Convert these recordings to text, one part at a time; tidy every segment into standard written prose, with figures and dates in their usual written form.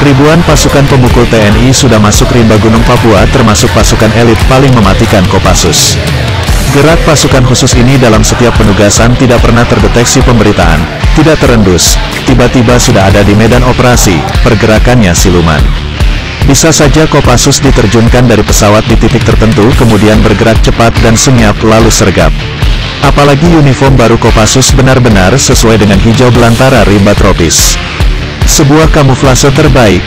Ribuan pasukan pemukul TNI sudah masuk rimba Gunung Papua termasuk pasukan elit paling mematikan Kopassus. Gerak pasukan khusus ini dalam setiap penugasan tidak pernah terdeteksi pemberitaan, tidak terendus, tiba-tiba sudah ada di medan operasi, pergerakannya siluman. Bisa saja Kopassus diterjunkan dari pesawat di titik tertentu kemudian bergerak cepat dan senyap lalu sergap. Apalagi uniform baru Kopassus benar-benar sesuai dengan hijau belantara rimba tropis. Sebuah kamuflase terbaik.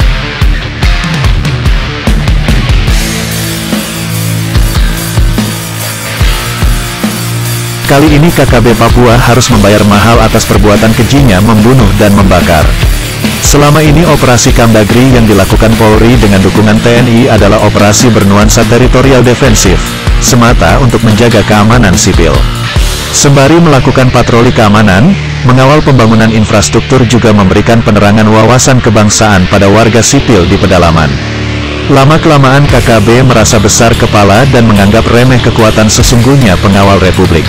Kali ini KKB Papua harus membayar mahal atas perbuatan kejinya membunuh dan membakar. Selama ini operasi Kamdagri yang dilakukan Polri dengan dukungan TNI adalah operasi bernuansa teritorial defensif, semata untuk menjaga keamanan sipil. Sembari melakukan patroli keamanan, mengawal pembangunan infrastruktur juga memberikan penerangan wawasan kebangsaan pada warga sipil di pedalaman. Lama-kelamaan KKB merasa besar kepala dan menganggap remeh kekuatan sesungguhnya pengawal Republik.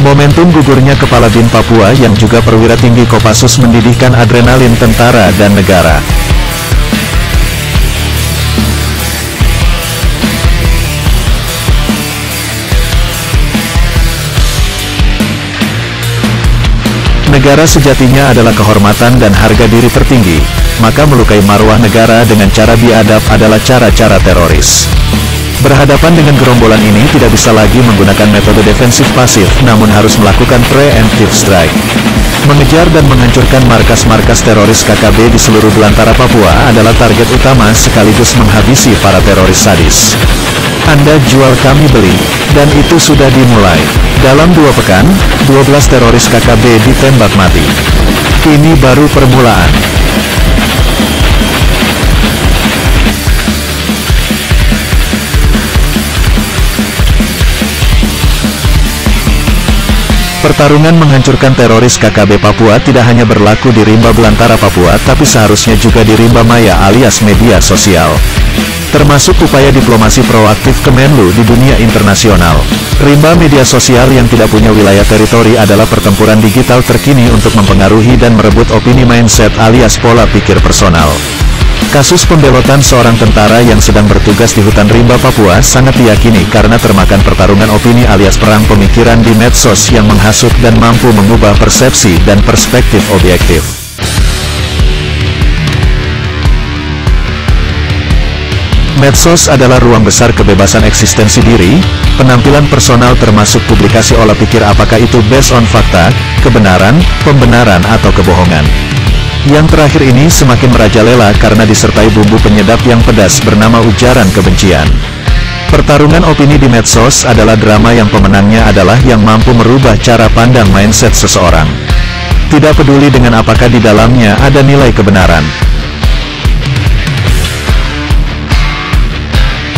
Momentum gugurnya Kepala BIN Papua yang juga perwira tinggi Kopassus mendidihkan adrenalin tentara dan negara. Negara sejatinya adalah kehormatan dan harga diri tertinggi, maka melukai marwah negara dengan cara biadab adalah cara-cara teroris. Berhadapan dengan gerombolan ini tidak bisa lagi menggunakan metode defensif pasif, namun harus melakukan preemptive strike. Mengejar dan menghancurkan markas-markas teroris KKB di seluruh belantara Papua adalah target utama sekaligus menghabisi para teroris sadis. Anda jual kami beli, dan itu sudah dimulai. Dalam 2 pekan, 12 teroris KKB ditembak mati. Ini baru permulaan. Pertarungan menghancurkan teroris KKB Papua tidak hanya berlaku di rimba belantara Papua tapi seharusnya juga di rimba maya alias media sosial. Termasuk upaya diplomasi proaktif Kemenlu di dunia internasional. Rimba media sosial yang tidak punya wilayah teritori adalah pertempuran digital terkini untuk mempengaruhi dan merebut opini mindset alias pola pikir personal. Kasus pembelotan seorang tentara yang sedang bertugas di hutan rimba Papua sangat diyakini karena termakan pertarungan opini alias perang pemikiran di medsos yang menghasut dan mampu mengubah persepsi dan perspektif objektif. Medsos adalah ruang besar kebebasan eksistensi diri, penampilan personal termasuk publikasi olah pikir apakah itu based on fakta, kebenaran, pembenaran atau kebohongan. Yang terakhir ini semakin merajalela karena disertai bumbu penyedap yang pedas bernama ujaran kebencian. Pertarungan opini di medsos adalah drama yang pemenangnya adalah yang mampu merubah cara pandang mindset seseorang. Tidak peduli dengan apakah di dalamnya ada nilai kebenaran.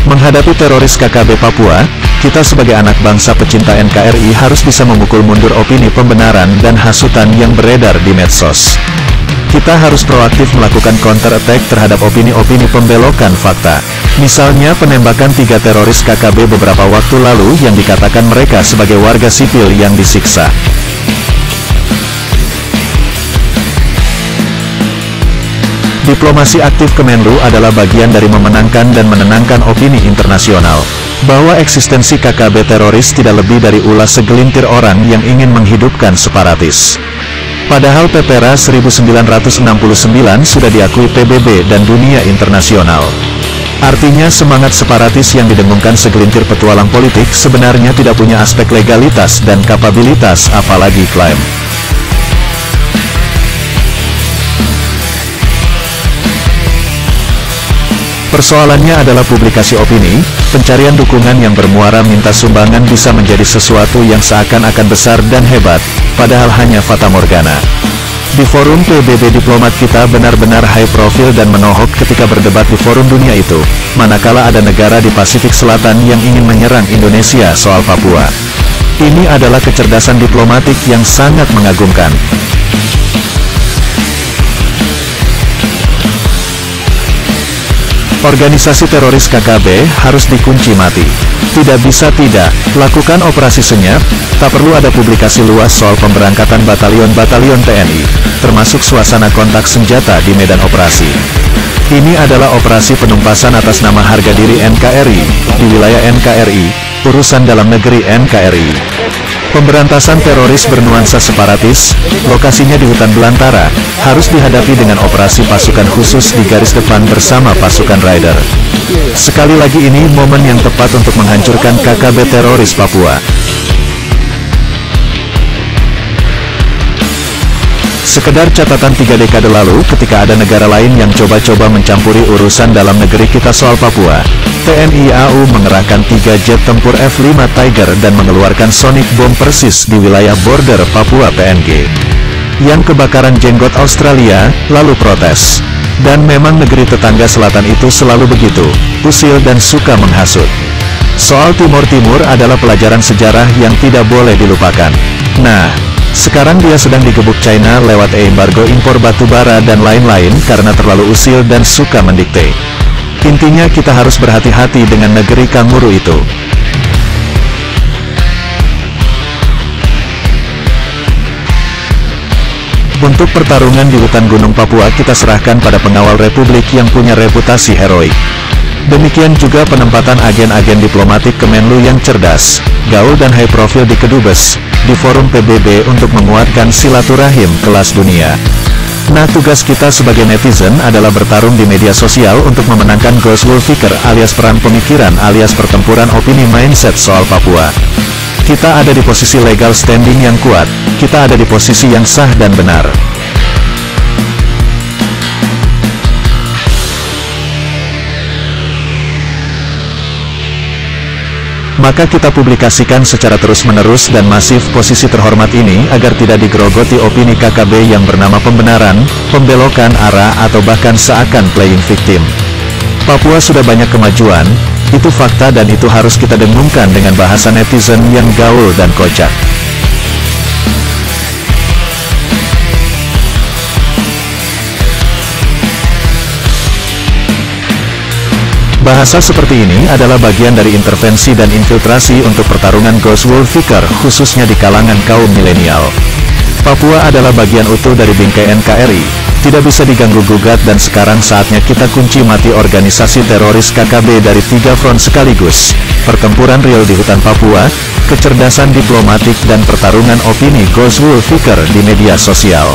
Menghadapi teroris KKB Papua, kita sebagai anak bangsa pecinta NKRI harus bisa memukul mundur opini pembenaran dan hasutan yang beredar di medsos. Kita harus proaktif melakukan counter-attack terhadap opini-opini pembelokan fakta. Misalnya penembakan 3 teroris KKB beberapa waktu lalu yang dikatakan mereka sebagai warga sipil yang disiksa. Diplomasi aktif Kemenlu adalah bagian dari memenangkan dan menenangkan opini internasional, bahwa eksistensi KKB teroris tidak lebih dari ulah segelintir orang yang ingin menghidupkan separatis. Padahal Pepera 1969 sudah diakui PBB dan dunia internasional. Artinya semangat separatis yang didengungkan segelintir petualang politik sebenarnya tidak punya aspek legalitas dan kapabilitas apalagi klaim. Persoalannya adalah publikasi opini, pencarian dukungan yang bermuara minta sumbangan bisa menjadi sesuatu yang seakan-akan besar dan hebat, padahal hanya fata morgana. Di forum PBB diplomat kita benar-benar high profile dan menohok ketika berdebat di forum dunia itu, manakala ada negara di Pasifik Selatan yang ingin menyerang Indonesia soal Papua. Ini adalah kecerdasan diplomatik yang sangat mengagumkan. Organisasi teroris KKB harus dikunci mati. Tidak bisa tidak, lakukan operasi senyap, tak perlu ada publikasi luas soal pemberangkatan batalion-batalion TNI, termasuk suasana kontak senjata di medan operasi. Ini adalah operasi penumpasan atas nama harga diri NKRI, di wilayah NKRI, urusan dalam negeri NKRI. Pemberantasan teroris bernuansa separatis, lokasinya di hutan belantara, harus dihadapi dengan operasi pasukan khusus di garis depan bersama pasukan Raider. Sekali lagi ini momen yang tepat untuk menghancurkan KKB teroris Papua. Sekedar catatan 3 dekade lalu ketika ada negara lain yang coba-coba mencampuri urusan dalam negeri kita soal Papua, TNI AU mengerahkan 3 jet tempur F-5 Tiger dan mengeluarkan sonic bomb persis di wilayah border Papua PNG. Yang kebakaran jenggot Australia, lalu protes. Dan memang negeri tetangga selatan itu selalu begitu, usil dan suka menghasut. Soal Timur Timur adalah pelajaran sejarah yang tidak boleh dilupakan. Nah, sekarang dia sedang digebuk China lewat embargo impor batu bara dan lain-lain karena terlalu usil dan suka mendikte. Intinya kita harus berhati-hati dengan negeri kanguru itu. Untuk pertarungan di hutan Gunung Papua kita serahkan pada pengawal Republik yang punya reputasi heroik. Demikian juga penempatan agen-agen diplomatik Kemenlu yang cerdas, gaul dan high profile di Kedubes, di forum PBB untuk menguatkan silaturahim kelas dunia. Nah, tugas kita sebagai netizen adalah bertarung di media sosial untuk memenangkan Ghostwall Fikir alias perang pemikiran alias pertempuran opini mindset soal Papua. Kita ada di posisi legal standing yang kuat, kita ada di posisi yang sah dan benar. Maka kita publikasikan secara terus-menerus dan masif posisi terhormat ini agar tidak digerogoti opini KKB yang bernama pembenaran, pembelokan arah atau bahkan seakan playing victim. Papua sudah banyak kemajuan, itu fakta dan itu harus kita dengungkan dengan bahasa netizen yang gaul dan kocak. Bahasa seperti ini adalah bagian dari intervensi dan infiltrasi untuk pertarungan Ghostwall Fikir khususnya di kalangan kaum milenial. Papua adalah bagian utuh dari bingkai NKRI, tidak bisa diganggu-gugat dan sekarang saatnya kita kunci mati organisasi teroris KKB dari 3 front sekaligus, pertempuran real di hutan Papua, kecerdasan diplomatik dan pertarungan opini Ghostwall Fikir di media sosial.